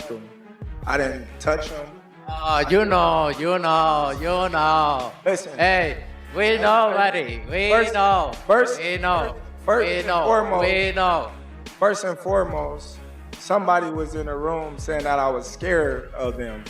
nothing. I didn't touch him. You know. Listen. Hey, we know, buddy. We know. First and foremost, somebody was in the room saying that I was scared of them.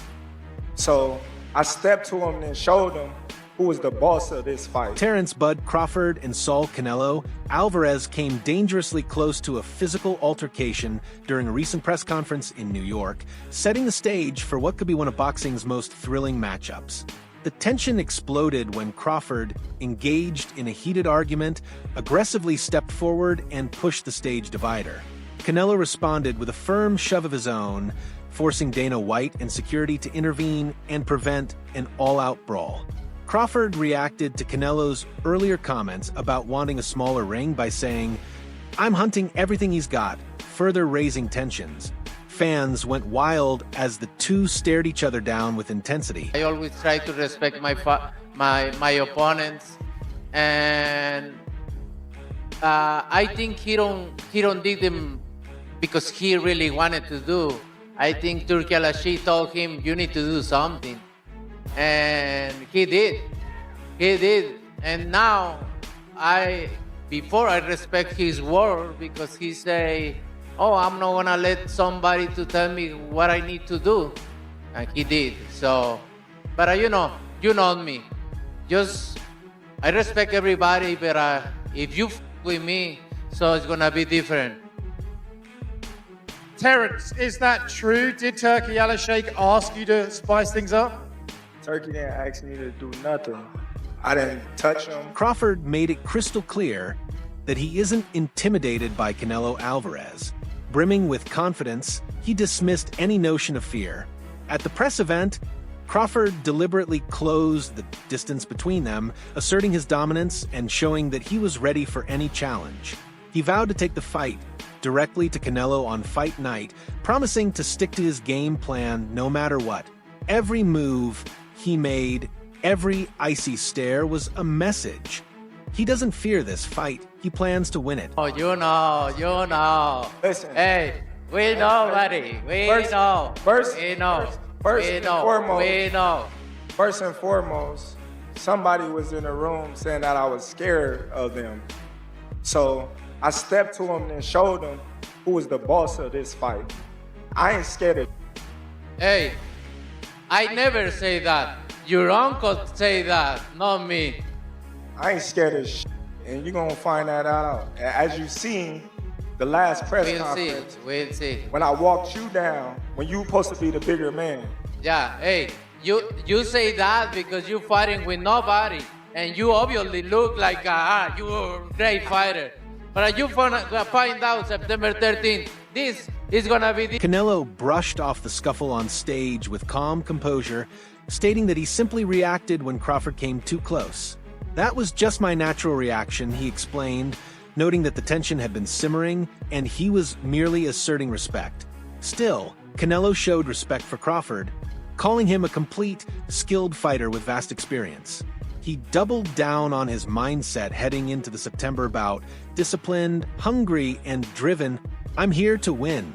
So I stepped to him and showed him who was the boss of this fight. Terence "Bud" Crawford and Saul Canelo Álvarez came dangerously close to a physical altercation during a recent press conference in New York, setting the stage for what could be one of boxing's most thrilling matchups. The tension exploded when Crawford, engaged in a heated argument, aggressively stepped forward and pushed the stage divider. Canelo responded with a firm shove of his own, forcing Dana White and security to intervene and prevent an all-out brawl. Crawford reacted to Canelo's earlier comments about wanting a smaller ring by saying, "I'm hunting everything he's got," further raising tensions. Fans went wild as the two stared each other down with intensity. I always try to respect my opponents, and I think he don't did them because he really wanted to do. I think Turki Al-Ashi told him, "You need to do something," and he did. And now before I respect his word because he say, "Oh, I'm not gonna let somebody to tell me what I need to do," and he did. So, but you know me. I respect everybody, but if you with me, so it's gonna be different. Terence, is that true? Did Turki Al-Ashi ask you to spice things up? Turkey didn't ask me to do nothing. I didn't touch him. Crawford made it crystal clear that he isn't intimidated by Canelo Álvarez. Brimming with confidence, he dismissed any notion of fear. At the press event, Crawford deliberately closed the distance between them, asserting his dominance and showing that he was ready for any challenge. He vowed to take the fight directly to Canelo on fight night, promising to stick to his game plan no matter what. Every move he made, every icy stare was a message. He doesn't fear this fight. He plans to win it. Oh, you know. Listen. Hey, we know, buddy. We know. First and foremost, somebody was in the room saying that I was scared of them. So I stepped to him and showed him who was the boss of this fight. I ain't scared of. Hey, I never say that. Your uncle say that, not me. I ain't scared of shit, and you're gonna find that out. As you seen, the last press conference, We'll see. when I walked you down, when you supposed to be the bigger man. Yeah, hey, you say that because you fighting with nobody, and you obviously look like you're a great fighter. But you find out September 13th, this is gonna be. Canelo brushed off the scuffle on stage with calm composure, stating that he simply reacted when Crawford came too close. "That was just my natural reaction," he explained, noting that the tension had been simmering and he was merely asserting respect. Still, Canelo showed respect for Crawford, calling him a complete, skilled fighter with vast experience. He doubled down on his mindset heading into the September bout, disciplined, hungry, and driven. "I'm here to win."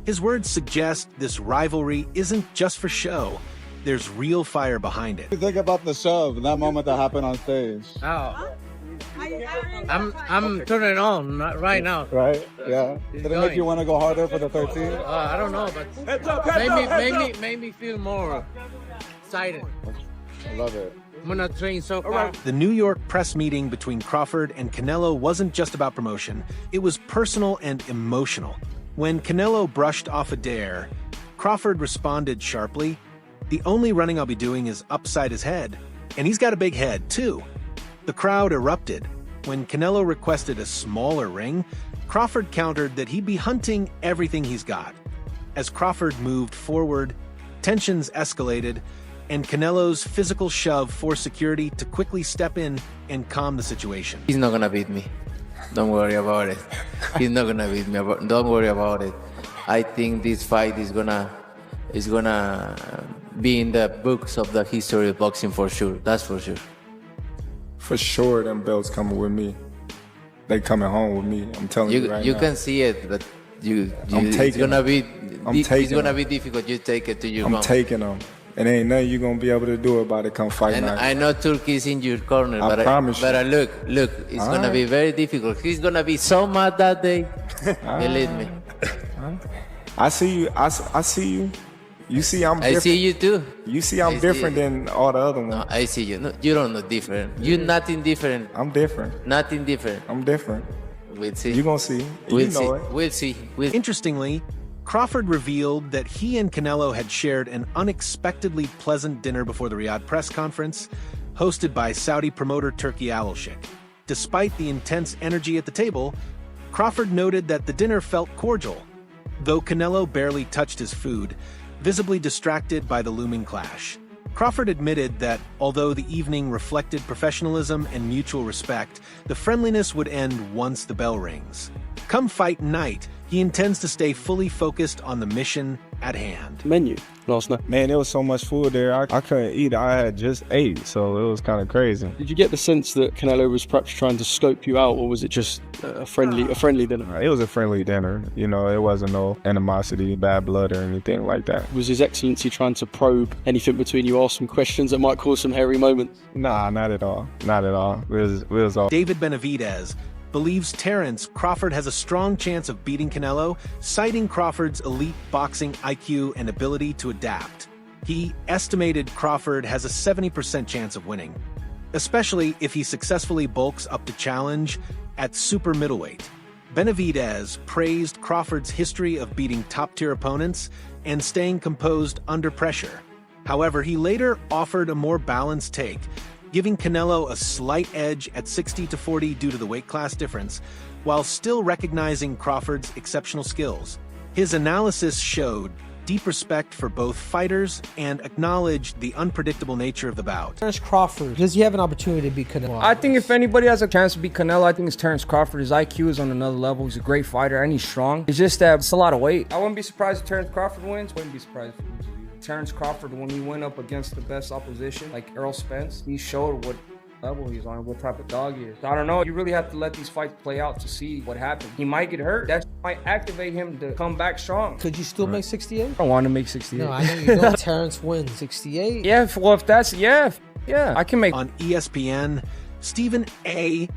His words suggest this rivalry isn't just for show. There's real fire behind it. What do you think about the shove, that moment that happened on stage? Oh, I'm turning on right now. Right? Yeah. Did it make you want to go harder for the 13? I don't know, but made me feel more excited. I love it. I'm gonna train so far. The New York press meeting between Crawford and Canelo wasn't just about promotion. It was personal and emotional. When Canelo brushed off a dare, Crawford responded sharply, "The only running I'll be doing is upside his head." And he's got a big head, too. The crowd erupted. When Canelo requested a smaller ring, Crawford countered that he'd be hunting everything he's got. As Crawford moved forward, tensions escalated, and Canelo's physical shove forced security to quickly step in and calm the situation. He's not gonna beat me. Don't worry about it. He's not gonna beat me. Don't worry about it. I think this fight is gonna be in the books of the history of boxing for sure. That's for sure. For sure, them belts coming with me. They coming home with me. I'm telling you right now. You can see it, but I'm taking it's gonna be it's gonna them. be difficult. You take it to your I'm mom. taking them. And ain't nothing you gonna be able to do about it come fight And night. I know Turkey's in your corner, I but promise you. But look, it's gonna be very difficult. He's gonna be so mad that day. Believe me. I see you. I see you. You see I'm different. I see you too. You see I'm I different see- than all the other ones. No, I see you. No, you don't know different. You're nothing different. I'm different. Nothing different. I'm different. We'll see. You gonna see. We'll you know see. it. We'll see. Interestingly, Crawford revealed that he and Canelo had shared an unexpectedly pleasant dinner before the Riyadh press conference, hosted by Saudi promoter Turki Al-Sheikh. Despite the intense energy at the table, Crawford noted that the dinner felt cordial, though Canelo barely touched his food, visibly distracted by the looming clash. Crawford admitted that although the evening reflected professionalism and mutual respect, the friendliness would end once the bell rings. Come fight night, he intends to stay fully focused on the mission at hand. Menu last night. Man, there was so much food there. I couldn't eat. I had just ate, so it was kind of crazy. Did you get the sense that Canelo was perhaps trying to scope you out, or was it just a friendly dinner? It was a friendly dinner. You know, it wasn't no animosity, bad blood, or anything like that. Was His Excellency trying to probe anything between you, ask some questions that might cause some hairy moments? Nah, not at all. Not at all. It was all. David Benavidez believes Terence Crawford has a strong chance of beating Canelo, citing Crawford's elite boxing IQ and ability to adapt. He estimated Crawford has a 70% chance of winning, especially if he successfully bulks up to challenge at super middleweight. Benavidez praised Crawford's history of beating top-tier opponents and staying composed under pressure. However, he later offered a more balanced take, giving Canelo a slight edge at 60-40 due to the weight class difference, while still recognizing Crawford's exceptional skills. His analysis showed deep respect for both fighters and acknowledged the unpredictable nature of the bout. Terence Crawford, does he have an opportunity to beat Canelo? I think if anybody has a chance to beat Canelo, I think it's Terence Crawford. His IQ is on another level. He's a great fighter and he's strong. It's just that it's a lot of weight. I wouldn't be surprised if Terence Crawford wins. Wouldn't be surprised if he loses. Terence Crawford, when he went up against the best opposition, like Errol Spence, he showed what level he's on, what type of dog he is. So I don't know. You really have to let these fights play out to see what happens. He might get hurt. That might activate him to come back strong. Could you still make 68? I don't want to make 68. No, I know you don't. Terence wins 68. Yeah, well, if that's, yeah, I can make. On ESPN, Stephen A.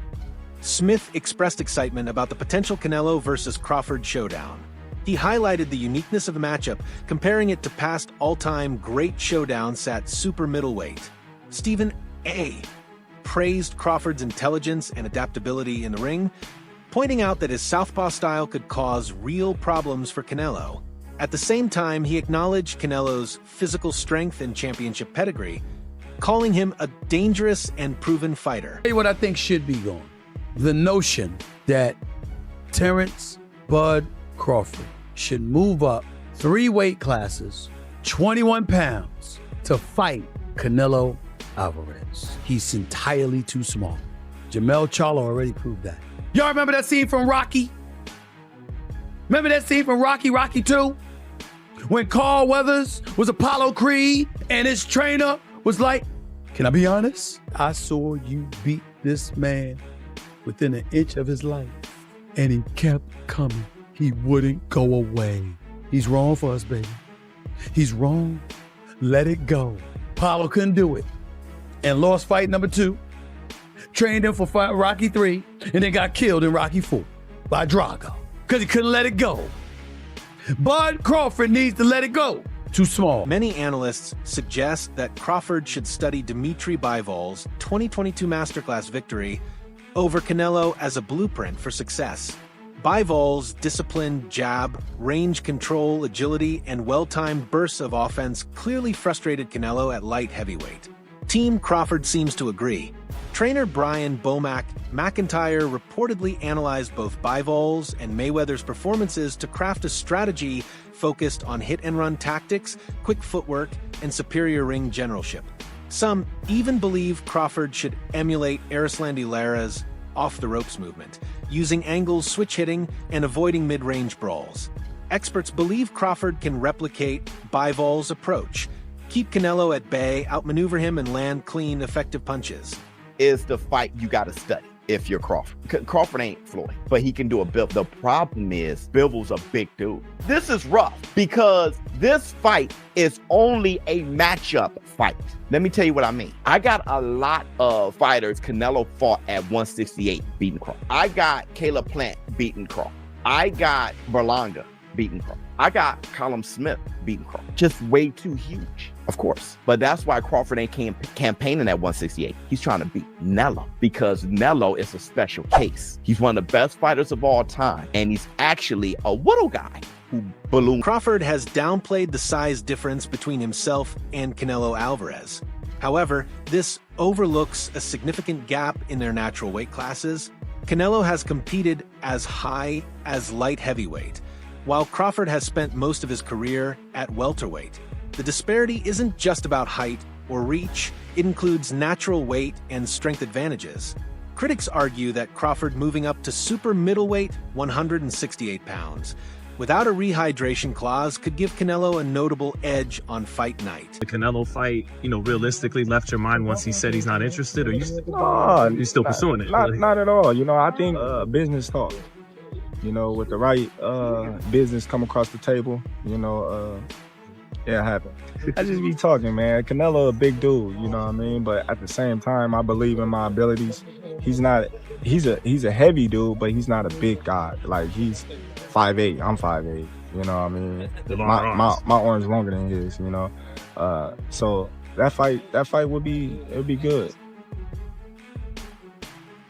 Smith expressed excitement about the potential Canelo versus Crawford showdown. He highlighted the uniqueness of the matchup, comparing it to past all-time great showdowns at super middleweight. Stephen A. praised Crawford's intelligence and adaptability in the ring, pointing out that his southpaw style could cause real problems for Canelo. At the same time, he acknowledged Canelo's physical strength and championship pedigree, calling him a dangerous and proven fighter. Tell you what I think should be going. The notion that Terence Bud Crawford should move up 3 weight classes, 21 pounds, to fight Canelo Álvarez. He's entirely too small. Jamel Charlo already proved that. Y'all remember that scene from Rocky? Remember that scene from Rocky 2? When Carl Weathers was Apollo Creed and his trainer was like, can I be honest? I saw you beat this man within an inch of his life. And he kept coming. He wouldn't go away. He's wrong for us, baby. He's wrong. Let it go. Apollo couldn't do it. And lost fight number 2. Trained him for fight Rocky 3, and then got killed in Rocky 4 by Drago because he couldn't let it go. Bud Crawford needs to let it go. Too small. Many analysts suggest that Crawford should study Dimitri Bivol's 2022 Masterclass victory over Canelo as a blueprint for success. Bivol's disciplined jab, range control, agility, and well-timed bursts of offense clearly frustrated Canelo at light heavyweight. Team Crawford seems to agree. Trainer Brian Bomack McIntyre reportedly analyzed both Bivol's and Mayweather's performances to craft a strategy focused on hit-and-run tactics, quick footwork, and superior ring generalship. Some even believe Crawford should emulate Erislandy Lara's off-the-ropes movement, using angles, switch hitting, and avoiding mid-range brawls. Experts believe Crawford can replicate Bivol's approach, keep Canelo at bay, outmaneuver him, and land clean, effective punches. Is the fight you got to study. if you're Crawford. Crawford ain't Floyd, but he can do a Bill. The problem is Bivens a big dude. This is rough because this fight is only a matchup fight. Let me tell you what I mean. I got a lot of fighters Canelo fought at 168 beating Crawford. I got Caleb Plant beating Crawford. I got Berlanga beating Crawford. I got Callum Smith beating Crawford. Just way too huge, of course. But that's why Crawford ain't campaigning at 168. He's trying to beat Nello because Nello is a special case. He's one of the best fighters of all time, and he's actually a little guy who ballooned. Crawford has downplayed the size difference between himself and Canelo Álvarez. However, this overlooks a significant gap in their natural weight classes. Canelo has competed as high as light heavyweight, while Crawford has spent most of his career at welterweight. The disparity isn't just about height or reach, it includes natural weight and strength advantages. Critics argue that Crawford moving up to super middleweight, 168 pounds, without a rehydration clause could give Canelo a notable edge on fight night. The Canelo fight, realistically left your mind once he said he's not interested, or you're still pursuing it? Not at all. I think business talk. With the right business come across the table, it happened. I just be talking, man. Canelo a big dude, you know what I mean? But at the same time, I believe in my abilities. He's a heavy dude, but he's not a big guy. Like, he's 5'8", I'm 5'8", you know what I mean? My arm's longer than his, so that fight would be good.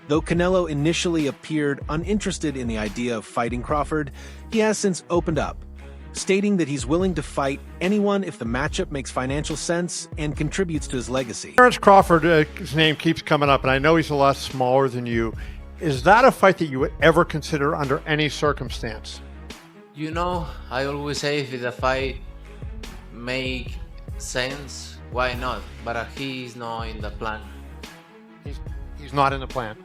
Though Canelo initially appeared uninterested in the idea of fighting Crawford, he has since opened up, stating that he's willing to fight anyone if the matchup makes financial sense and contributes to his legacy. Terence Crawford, his name keeps coming up, and I know he's a lot smaller than you. Is that a fight that you would ever consider under any circumstance? I always say if the fight make sense, why not? But he's not in the plan. He's not in the plan.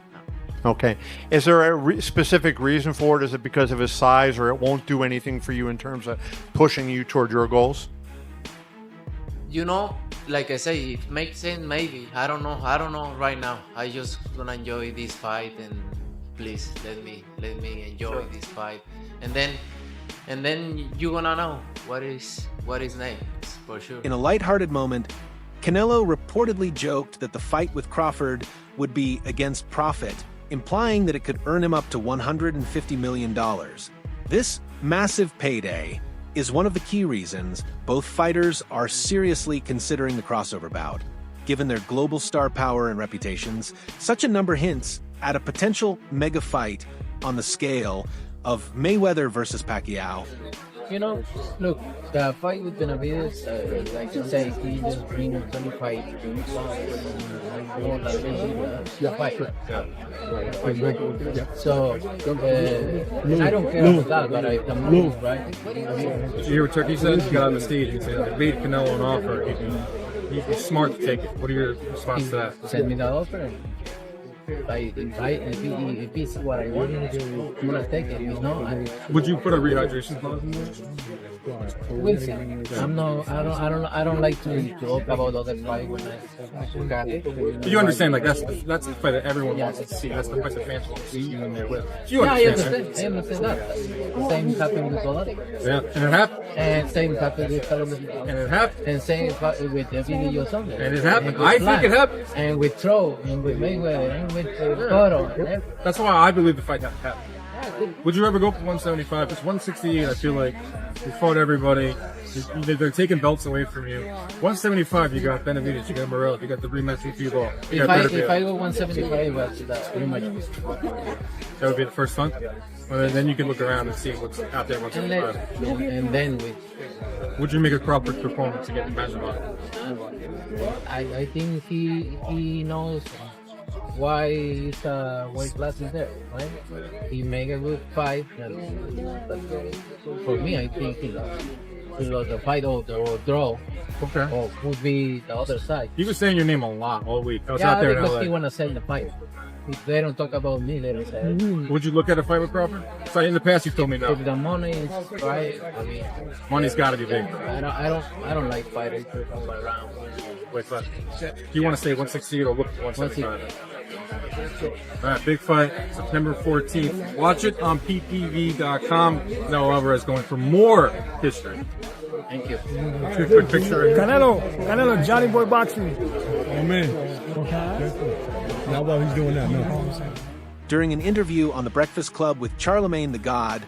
Okay. Is there a specific reason for it? Is it because of his size, or it won't do anything for you in terms of pushing you toward your goals? Like I say, if it makes sense, maybe. I don't know right now. I just gonna enjoy this fight, and please let me enjoy this fight, and then you're gonna know what is next for sure. In a lighthearted moment, Canelo reportedly joked that the fight with Crawford would be against profit, implying that it could earn him up to $150 million. This massive payday is one of the key reasons both fighters are seriously considering the crossover bout. Given their global star power and reputations, such a number hints at a potential mega fight on the scale of Mayweather versus Pacquiao. Look, the fight with Benavides, like I say, he just bring 25 more than the fight. So, I don't care about that, but I can move, right? Did you hear what Turkey said? He got on the stage and said, I made Canelo an offer. He's smart to take it. What are your response to that? Send me that offer. If it's what I want, I'm gonna take it. If not, would you put a rehydration clause in there? We'll see. I don't like to talk about other fight when I got it. You understand, like that's the fight that everyone wants to see. That's the fight that fans want to see you in there with. You I understand understand that. Same happened with Oladipo. Yeah, and it happened. And same happened with Carlos. And it happened. And same with the video something. And it happened. I think it happened. And with Troll, and with Mayweather, and with Cotto. That's why I believe the fight happened. Would you ever go up to 175? It's 168. I feel like you fought everybody. They're taking belts away from you. 175, you got Benavides, you got Morel, you got the rematch with Fugol. If I go 175, that's pretty much. That would be the first fight. Well, then you can look around and see what's out there. 175. And then would you make a Crawford performance to get the match on? I think he knows why his weight class is there, right? He make a good fight. For me, I think the fight or draw, or would be the other side. He was saying your name a lot all week. I was out there in LA. Because he want to sell the fight. If they don't talk about me, they don't say it. Would you look at a fight with Crawford? So in the past, you told me no. If the money is right, I mean, money's got to be big. I don't like fighters who come around. Wait, do you want to say 168 or look at 175? All right, big fight, September 14th. Watch it on ppv.com. Canelo Álvarez going for more history. Thank you. Quick picture. Canelo, Johnny Boy Boxing. Oh, man. Not while he's doing that, no. During an interview on The Breakfast Club with Charlemagne the God,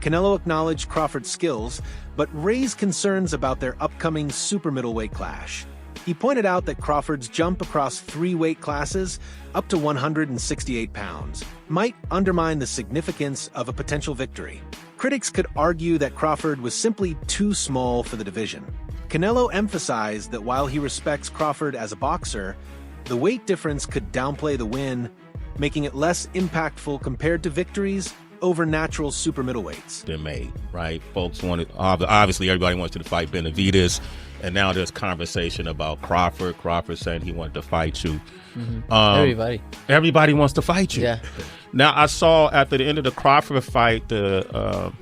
Canelo acknowledged Crawford's skills, but raised concerns about their upcoming super middleweight clash. He pointed out that Crawford's jump across 3 weight classes, up to 168 pounds, might undermine the significance of a potential victory. Critics could argue that Crawford was simply too small for the division. Canelo emphasized that while he respects Crawford as a boxer, the weight difference could downplay the win, making it less impactful compared to victories over natural super middleweights. They're made, right? Folks wanted, obviously everybody wants to fight Benavidez, and now there's conversation about Crawford. Crawford saying he wanted to fight you. Everybody wants to fight you. Yeah. Now I saw at the end of the Crawford fight, the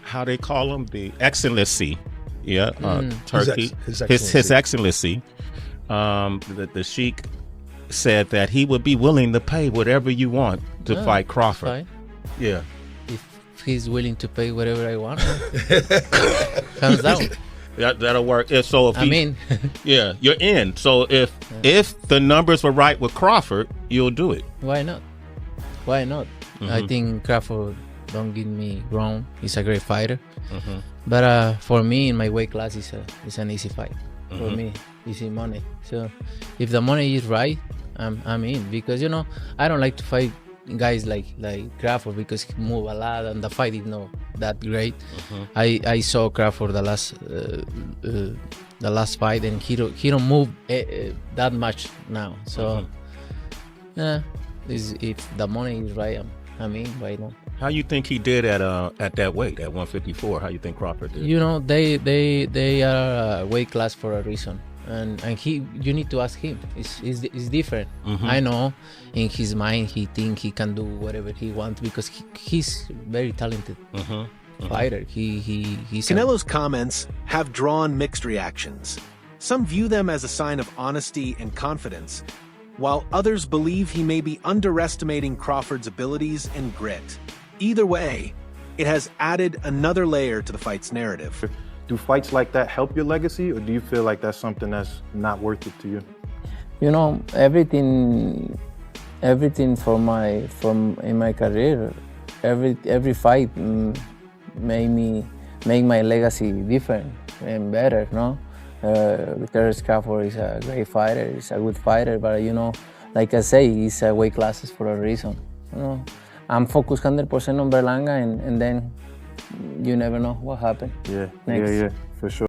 how they call him, the Excellency, Turkey, his Excellency, the Sheik said that he would be willing to pay whatever you want to fight Crawford. Fine. Yeah. If he's willing to pay whatever I want, comes down. That'll work. So if yeah, you're in. So if the numbers were right with Crawford, you'll do it. Why not? Why not? I think Crawford, don't get me wrong, he's a great fighter. But for me, in my weight class, it's an easy fight. For me, easy money. So if the money is right, I'm in, because I don't like to fight guys like Crawford because he move a lot and the fight is not that great. I saw Crawford the last fight and he don't move that much now. So if the money is right, I'm in right now. How you think he did at that weight, at 154? How you think Crawford did? They are a weight class for a reason. And you need to ask him. It's different. I know in his mind he think he can do whatever he wants because he's very talented fighter. He's Canelo's comments have drawn mixed reactions. Some view them as a sign of honesty and confidence, while others believe he may be underestimating Crawford's abilities and grit. Either way, it has added another layer to the fight's narrative. Do fights like that help your legacy, or do you feel like that's something that's not worth it to you? Everything in my career, every fight make my legacy different and better. Terence Crawford is a great fighter, he's a good fighter, but like I say, he's a weight classes for a reason. I'm focused 100% on Berlanga, and then you never know what happened. Yeah, for sure.